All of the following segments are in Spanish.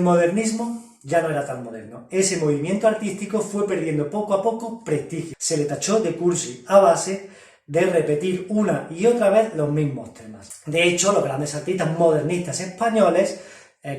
modernismo ya no era tan moderno. Ese movimiento artístico fue perdiendo poco a poco prestigio. Se le tachó de cursi a base de repetir una y otra vez los mismos temas. De hecho, los grandes artistas modernistas españoles,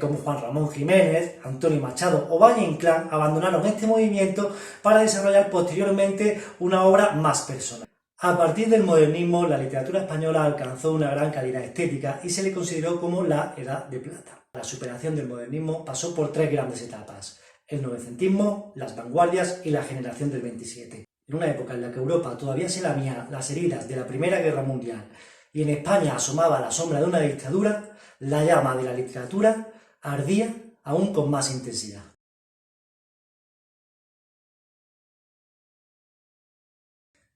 como Juan Ramón Jiménez, Antonio Machado o Valle Inclán, abandonaron este movimiento para desarrollar posteriormente una obra más personal. A partir del modernismo, la literatura española alcanzó una gran calidad estética y se le consideró como la Edad de Plata. La superación del modernismo pasó por tres grandes etapas: el novecentismo, las vanguardias y la generación del 27. En una época en la que Europa todavía se lamía las heridas de la Primera Guerra Mundial y en España asomaba la sombra de una dictadura, la llama de la literatura ardía aún con más intensidad.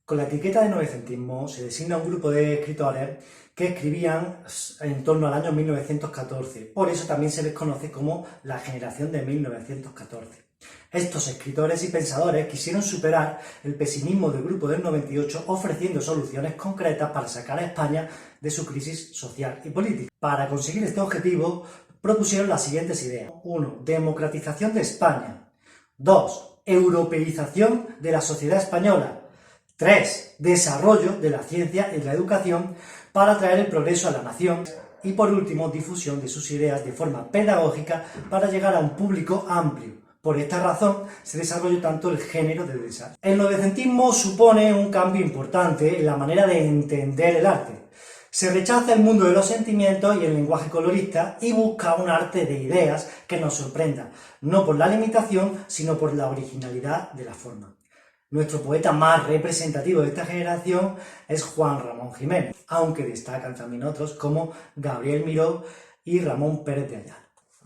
Con la etiqueta de novecentismo se designa un grupo de escritores que escribían en torno al año 1914, por eso también se les conoce como la generación de 1914. Estos escritores y pensadores quisieron superar el pesimismo del grupo del 98 ofreciendo soluciones concretas para sacar a España de su crisis social y política. Para conseguir este objetivo propusieron las siguientes ideas. 1. Democratización de España. 2. Europeización de la sociedad española. 3. Desarrollo de la ciencia y la educación para traer el progreso a la nación. Y por último, difusión de sus ideas de forma pedagógica para llegar a un público amplio. Por esta razón se desarrolló tanto el género del ensayo. El novecentismo supone un cambio importante en la manera de entender el arte. Se rechaza el mundo de los sentimientos y el lenguaje colorista y busca un arte de ideas que nos sorprenda, no por la limitación, sino por la originalidad de la forma. Nuestro poeta más representativo de esta generación es Juan Ramón Jiménez, aunque destacan también otros como Gabriel Miró y Ramón Pérez de Ayala.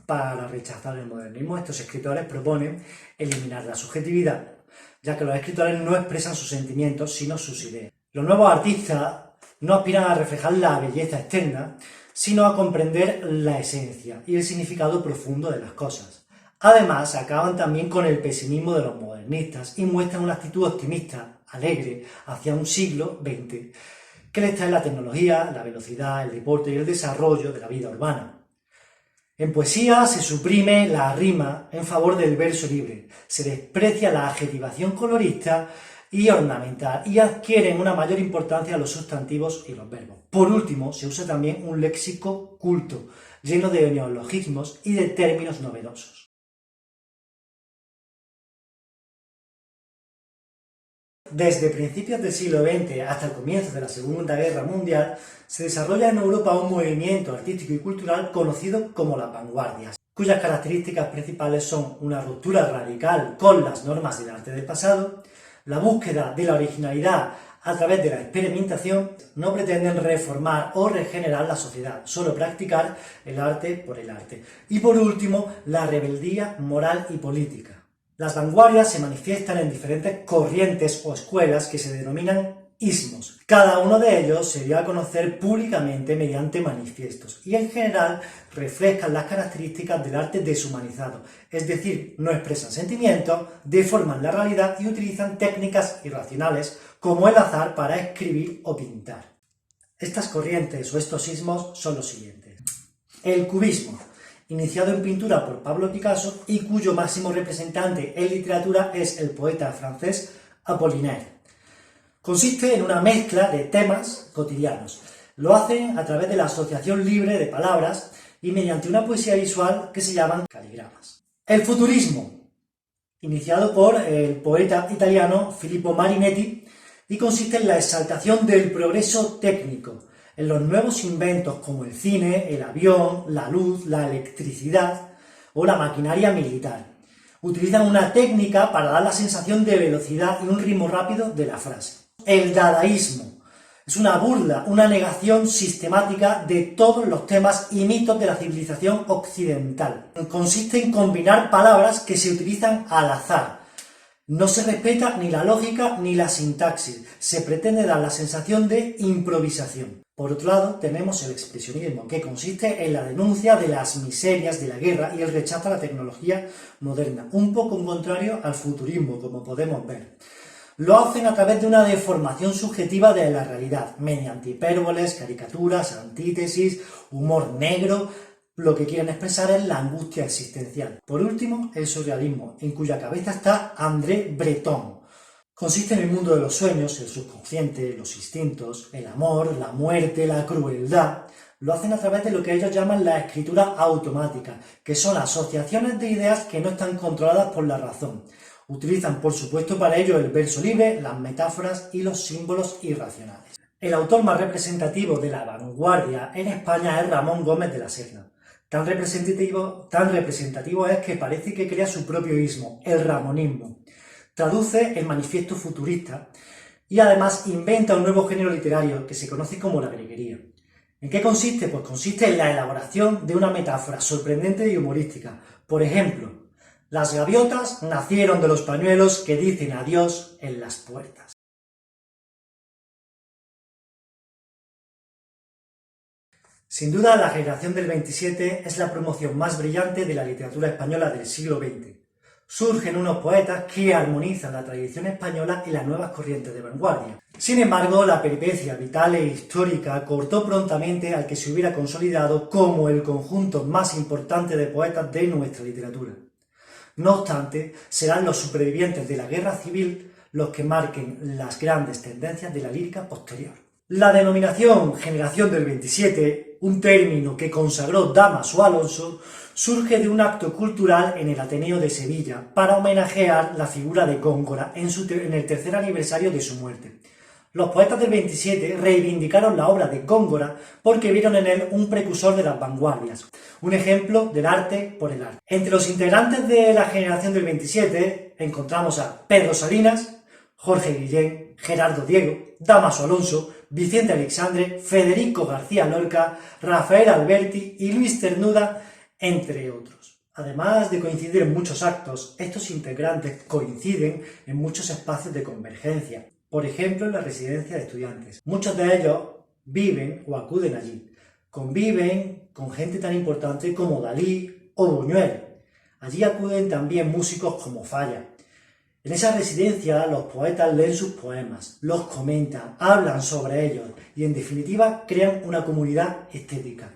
Para rechazar el modernismo, estos escritores proponen eliminar la subjetividad, ya que los escritores no expresan sus sentimientos, sino sus ideas. Los nuevos artistas no aspiran a reflejar la belleza externa, sino a comprender la esencia y el significado profundo de las cosas. Además, acaban también con el pesimismo de los modernistas y muestran una actitud optimista, alegre, hacia un siglo XX, que les trae la tecnología, la velocidad, el deporte y el desarrollo de la vida urbana. En poesía se suprime la rima en favor del verso libre, se desprecia la adjetivación colorista y ornamental y adquieren una mayor importancia los sustantivos y los verbos. Por último, se usa también un léxico culto, lleno de neologismos y de términos novedosos. Desde principios del siglo XX hasta el comienzo de la Segunda Guerra Mundial, se desarrolla en Europa un movimiento artístico y cultural conocido como las vanguardias, cuyas características principales son una ruptura radical con las normas del arte del pasado, la búsqueda de la originalidad a través de la experimentación. No pretenden reformar o regenerar la sociedad, solo practicar el arte por el arte. Y por último, la rebeldía moral y política. Las vanguardias se manifiestan en diferentes corrientes o escuelas que se denominan ismos. Cada uno de ellos se dio a conocer públicamente mediante manifiestos y en general reflejan las características del arte deshumanizado, es decir, no expresan sentimientos, deforman la realidad y utilizan técnicas irracionales como el azar para escribir o pintar. Estas corrientes o estos ismos son los siguientes. El cubismo, iniciado en pintura por Pablo Picasso y cuyo máximo representante en literatura es el poeta francés Apollinaire. Consiste en una mezcla de temas cotidianos. Lo hacen a través de la asociación libre de palabras y mediante una poesía visual que se llaman caligramas. El futurismo, iniciado por el poeta italiano Filippo Marinetti, y consiste en la exaltación del progreso técnico, en los nuevos inventos como el cine, el avión, la luz, la electricidad o la maquinaria militar. Utilizan una técnica para dar la sensación de velocidad y un ritmo rápido de la frase. El dadaísmo es una burla, una negación sistemática de todos los temas y mitos de la civilización occidental. Consiste en combinar palabras que se utilizan al azar. No se respeta ni la lógica ni la sintaxis, se pretende dar la sensación de improvisación. Por otro lado, tenemos el expresionismo, que consiste en la denuncia de las miserias de la guerra y el rechazo a la tecnología moderna, un poco contrario al futurismo, como podemos ver. Lo hacen a través de una deformación subjetiva de la realidad, mediante hipérboles, caricaturas, antítesis, humor negro, Lo que quieren expresar es la angustia existencial. Por último, el surrealismo, en cuya cabeza está André Breton. Consiste en el mundo de los sueños, el subconsciente, los instintos, el amor, la muerte, la crueldad. Lo hacen a través de lo que ellos llaman la escritura automática, que son asociaciones de ideas que no están controladas por la razón. Utilizan, por supuesto, para ello el verso libre, las metáforas y los símbolos irracionales. El autor más representativo de la vanguardia en España es Ramón Gómez de la Serna. Tan representativo es que parece que crea su propio ismo, el ramonismo. Traduce el manifiesto futurista y además inventa un nuevo género literario que se conoce como la greguería. ¿En qué consiste? Pues consiste en la elaboración de una metáfora sorprendente y humorística. Por ejemplo, las gaviotas nacieron de los pañuelos que dicen adiós en las puertas. Sin duda, la generación del 27 es la promoción más brillante de la literatura española del siglo XX. Surgen unos poetas que armonizan la tradición española y las nuevas corrientes de vanguardia. Sin embargo, la peripecia vital e histórica cortó prontamente al que se hubiera consolidado como el conjunto más importante de poetas de nuestra literatura. No obstante, serán los supervivientes de la guerra civil los que marquen las grandes tendencias de la lírica posterior. La denominación Generación del 27, un término que consagró Dámaso Alonso, surge de un acto cultural en el Ateneo de Sevilla para homenajear la figura de Góngora en el tercer aniversario de su muerte. Los poetas del 27 reivindicaron la obra de Góngora porque vieron en él un precursor de las vanguardias, un ejemplo del arte por el arte. Entre los integrantes de la generación del 27 encontramos a Pedro Salinas, Jorge Guillén, Gerardo Diego, Dámaso Alonso, Vicente Aleixandre, Federico García Lorca, Rafael Alberti y Luis Cernuda, entre otros. Además de coincidir en muchos actos, estos integrantes coinciden en muchos espacios de convergencia, por ejemplo en la residencia de estudiantes. Muchos de ellos viven o acuden allí. Conviven con gente tan importante como Dalí o Buñuel. Allí acuden también músicos como Falla. En esa residencia los poetas leen sus poemas, los comentan, hablan sobre ellos y en definitiva crean una comunidad estética.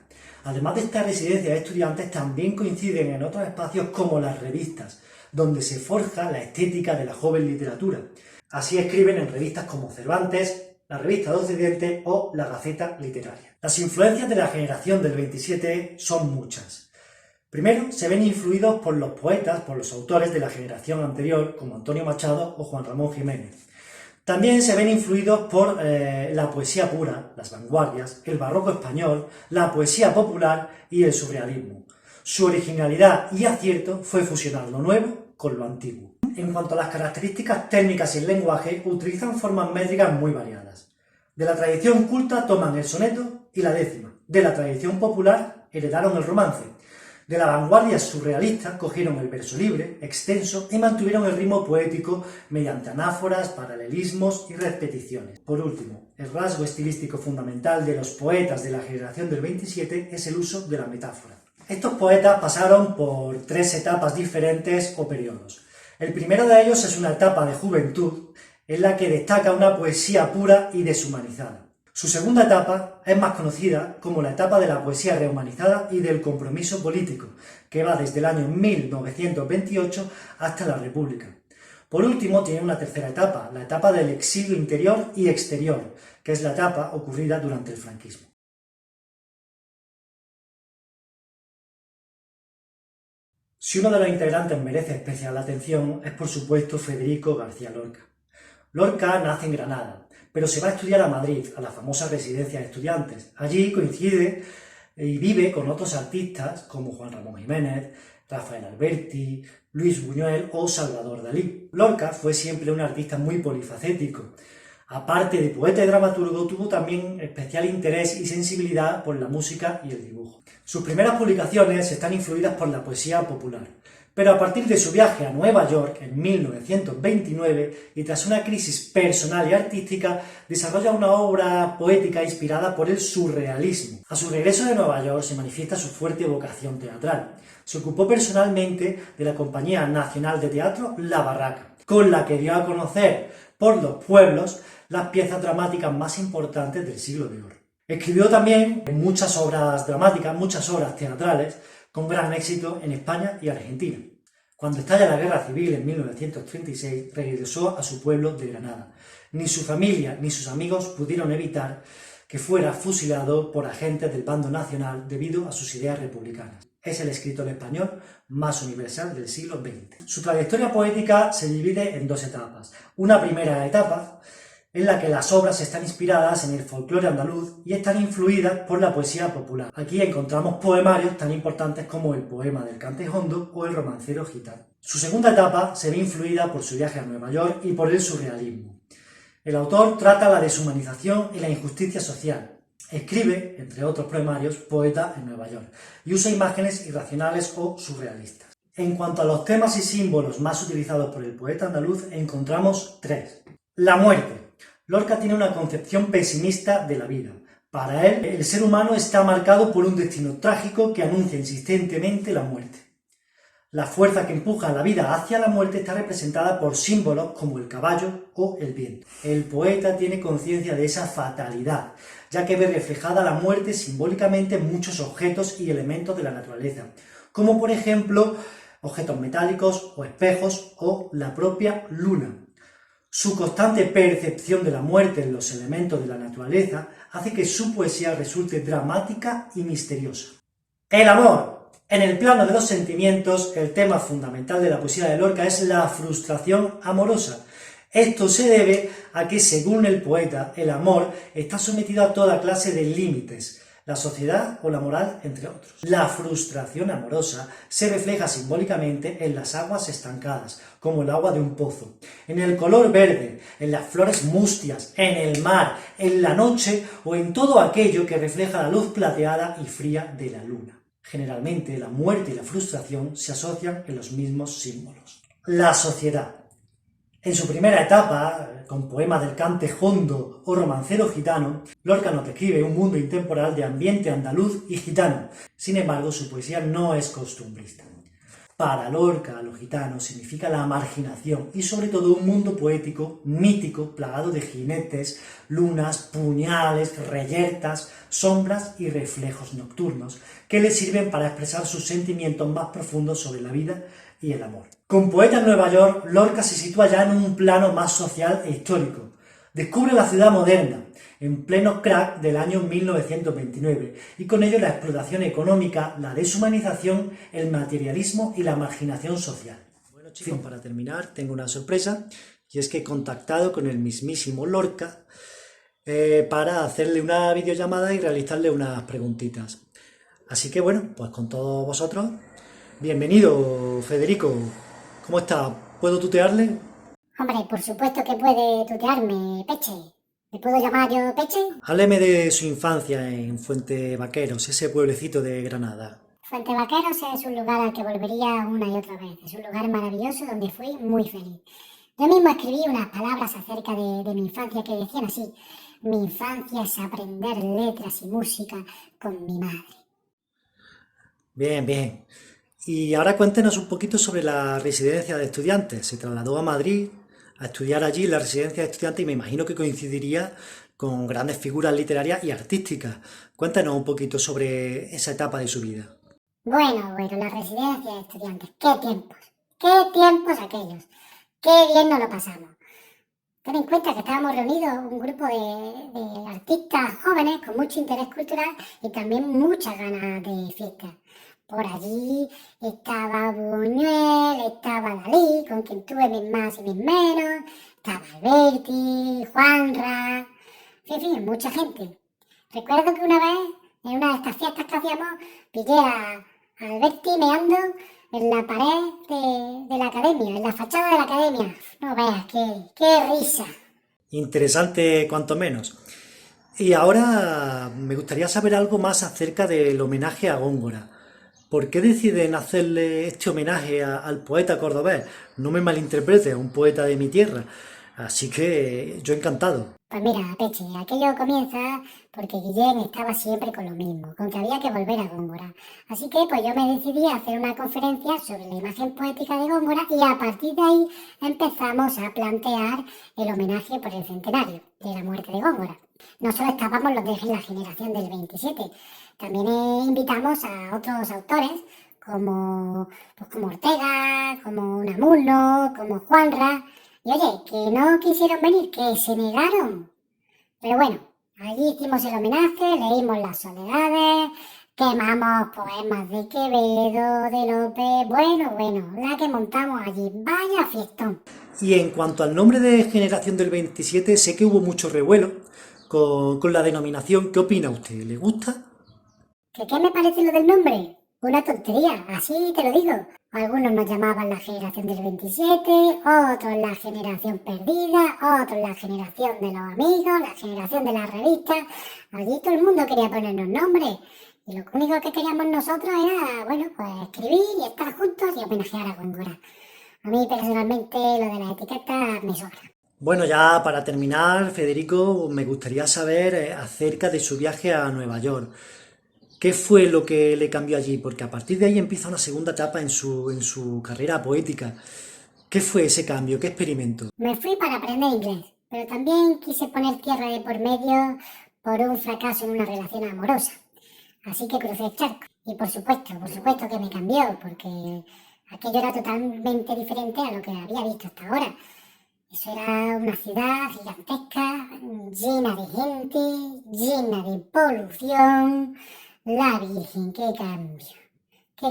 Además de esta residencia de estudiantes también coinciden en otros espacios como las revistas, donde se forja la estética de la joven literatura. Así escriben en revistas como Cervantes, la Revista de Occidente o la Gaceta Literaria. Las influencias de la generación del 27 son muchas. Primero, se ven influidos por los poetas, por los autores de la generación anterior, como Antonio Machado o Juan Ramón Jiménez. También se ven influidos por la poesía pura, las vanguardias, el barroco español, la poesía popular y el surrealismo. Su originalidad y acierto fue fusionar lo nuevo con lo antiguo. En cuanto a las características técnicas y el lenguaje, utilizan formas métricas muy variadas. De la tradición culta toman el soneto y la décima. De la tradición popular heredaron el romance. De la vanguardia surrealista cogieron el verso libre, extenso y mantuvieron el ritmo poético mediante anáforas, paralelismos y repeticiones. Por último, el rasgo estilístico fundamental de los poetas de la generación del 27 es el uso de la metáfora. Estos poetas pasaron por 3 etapas diferentes o periodos. El primero de ellos es una etapa de juventud en la que destaca una poesía pura y deshumanizada. Su segunda etapa es más conocida como la etapa de la poesía rehumanizada y del compromiso político, que va desde el año 1928 hasta la República. Por último, tiene una tercera etapa, la etapa del exilio interior y exterior, que es la etapa ocurrida durante el franquismo. Si uno de los integrantes merece especial atención es, por supuesto, Federico García Lorca. Lorca nace en Granada, pero se va a estudiar a Madrid, a la famosa residencia de estudiantes. Allí coincide y vive con otros artistas como Juan Ramón Jiménez, Rafael Alberti, Luis Buñuel o Salvador Dalí. Lorca fue siempre un artista muy polifacético. Aparte de poeta y dramaturgo, tuvo también especial interés y sensibilidad por la música y el dibujo. Sus primeras publicaciones están influidas por la poesía popular, pero a partir de su viaje a Nueva York en 1929 y tras una crisis personal y artística, desarrolla una obra poética inspirada por el surrealismo. A su regreso de Nueva York se manifiesta su fuerte vocación teatral. Se ocupó personalmente de la Compañía Nacional de Teatro La Barraca, con la que dio a conocer por los pueblos las piezas dramáticas más importantes del siglo de oro. Escribió también muchas obras dramáticas, muchas obras teatrales, con gran éxito en España y Argentina. Cuando estalla la Guerra Civil en 1936, regresó a su pueblo de Granada. Ni su familia ni sus amigos pudieron evitar que fuera fusilado por agentes del bando nacional debido a sus ideas republicanas. Es el escritor español más universal del siglo XX. Su trayectoria poética se divide en dos etapas. Una primera etapa en la que las obras están inspiradas en el folclore andaluz y están influidas por la poesía popular. Aquí encontramos poemarios tan importantes como el poema del Cantejondo o el romancero gitano. Su segunda etapa se ve influida por su viaje a Nueva York y por el surrealismo. El autor trata la deshumanización y la injusticia social. Escribe, entre otros poemarios, Poeta en Nueva York, y usa imágenes irracionales o surrealistas. En cuanto a los temas y símbolos más utilizados por el poeta andaluz, encontramos tres. La muerte. Lorca tiene una concepción pesimista de la vida. Para él, el ser humano está marcado por un destino trágico que anuncia insistentemente la muerte. La fuerza que empuja a la vida hacia la muerte está representada por símbolos como el caballo o el viento. El poeta tiene conciencia de esa fatalidad, ya que ve reflejada la muerte simbólicamente en muchos objetos y elementos de la naturaleza, como por ejemplo objetos metálicos o espejos o la propia luna. Su constante percepción de la muerte en los elementos de la naturaleza hace que su poesía resulte dramática y misteriosa. El amor. En el plano de los sentimientos, el tema fundamental de la poesía de Lorca es la frustración amorosa. Esto se debe a que, según el poeta, el amor está sometido a toda clase de límites, la sociedad o la moral, entre otros. La frustración amorosa se refleja simbólicamente en las aguas estancadas, como el agua de un pozo, en el color verde, en las flores mustias, en el mar, en la noche o en todo aquello que refleja la luz plateada y fría de la luna. Generalmente, la muerte y la frustración se asocian en los mismos símbolos. La sociedad. En su primera etapa, con poemas del Cantejondo o romancero gitano, Lorca nos describe un mundo intemporal de ambiente andaluz y gitano. Sin embargo, su poesía no es costumbrista. Para Lorca, lo gitano significa la marginación y sobre todo un mundo poético, mítico, plagado de jinetes, lunas, puñales, reyertas, sombras y reflejos nocturnos, que le sirven para expresar sus sentimientos más profundos sobre la vida y el amor. Con Poeta en Nueva York, Lorca se sitúa ya en un plano más social e histórico. Descubre la ciudad moderna, en pleno crack del año 1929, y con ello la explotación económica, la deshumanización, el materialismo y la marginación social. Bueno chicos, para terminar tengo una sorpresa, y es que he contactado con el mismísimo Lorca para hacerle una videollamada y realizarle unas preguntitas. Así que bueno, pues con todos vosotros, bienvenido Federico, ¿cómo está? ¿Puedo tutearle? Hombre, por supuesto que puede tutearme, Peche. ¿Me puedo llamar yo Peche? Hábleme de su infancia en Fuente Vaqueros, ese pueblecito de Granada. Fuente Vaqueros es un lugar al que volvería una y otra vez. Es un lugar maravilloso donde fui muy feliz. Yo mismo escribí unas palabras acerca de mi infancia que decían así: mi infancia es aprender letras y música con mi madre. Bien, bien. Y ahora cuéntenos un poquito sobre la residencia de estudiantes. Se trasladó a Madrid a estudiar allí en la residencia de estudiantes y me imagino que coincidiría con grandes figuras literarias y artísticas. Cuéntanos un poquito sobre esa etapa de su vida. Bueno, la residencia de estudiantes. ¡Qué tiempos aquellos! ¡Qué bien nos lo pasamos! Ten en cuenta que estábamos reunidos un grupo de artistas jóvenes con mucho interés cultural y también muchas ganas de fiesta. Por allí estaba Buñuel, estaba Dalí, con quien tuve mis más y mis menos, estaba Alberti, Juanra, en fin, mucha gente. Recuerdo que una vez, en una de estas fiestas que hacíamos, pillé a Alberti meando en la pared de la academia, en la fachada de la academia. No veas, qué risa. Interesante cuanto menos. Y ahora me gustaría saber algo más acerca del homenaje a Góngora. ¿Por qué deciden hacerle este homenaje al poeta cordobés? No me malinterprete, a un poeta de mi tierra. Así que yo encantado. Pues mira, Peche, aquello comienza porque Guillén estaba siempre con lo mismo, con que había que volver a Góngora. Así que pues yo me decidí a hacer una conferencia sobre la imagen poética de Góngora y a partir de ahí empezamos a plantear el homenaje por el centenario de la muerte de Góngora. No solo estábamos los de la generación del 27, también invitamos a otros autores como Ortega, como Unamuno, como Juanra. Y oye, que no quisieron venir, que se negaron. Pero bueno, allí hicimos el homenaje, leímos las soledades, quemamos poemas de Quevedo, de Lope. Bueno, la que montamos allí, vaya fiestón. Y en cuanto al nombre de Generación del 27, sé que hubo mucho revuelo con la denominación. ¿Qué opina usted? ¿Le gusta? ¿Qué me parece lo del nombre? Una tontería, así te lo digo. Algunos nos llamaban la generación del 27, otros la generación perdida, otros la generación de los amigos, la generación de las revistas. Allí todo el mundo quería ponernos nombres. Y lo único que queríamos nosotros era, bueno, pues escribir y estar juntos y homenajear a Góngora. A mí personalmente lo de las etiquetas me sobra. Bueno, ya para terminar, Federico, me gustaría saber acerca de su viaje a Nueva York. ¿Qué fue lo que le cambió allí? Porque a partir de ahí empieza una segunda etapa en su carrera poética. ¿Qué fue ese cambio? ¿Qué experimento? Me fui para aprender inglés, pero también quise poner tierra de por medio por un fracaso en una relación amorosa. Así que crucé el charco. Y por supuesto que me cambió, porque aquello era totalmente diferente a lo que había visto hasta ahora. Eso era una ciudad gigantesca, llena de gente, llena de polución. La Virgen, qué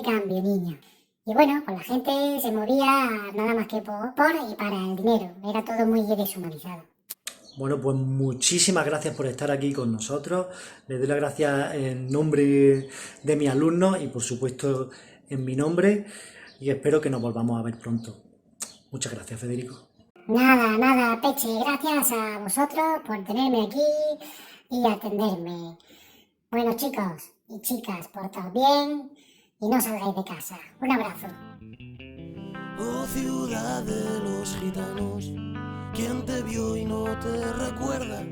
cambio, niño. Y bueno, pues la gente se movía nada más que por y para el dinero. Era todo muy deshumanizado. Bueno, pues muchísimas gracias por estar aquí con nosotros. Les doy las gracias en nombre de mis alumnos y por supuesto en mi nombre y espero que nos volvamos a ver pronto. Muchas gracias, Federico. Nada, Peche. Gracias a vosotros por tenerme aquí y atenderme. Bueno, chicos y chicas, portaos bien y no salgáis de casa. Un abrazo. Oh ciudad de los gitanos, ¿quién te vio y no te recuerda?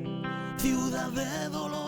Ciudad de dolor.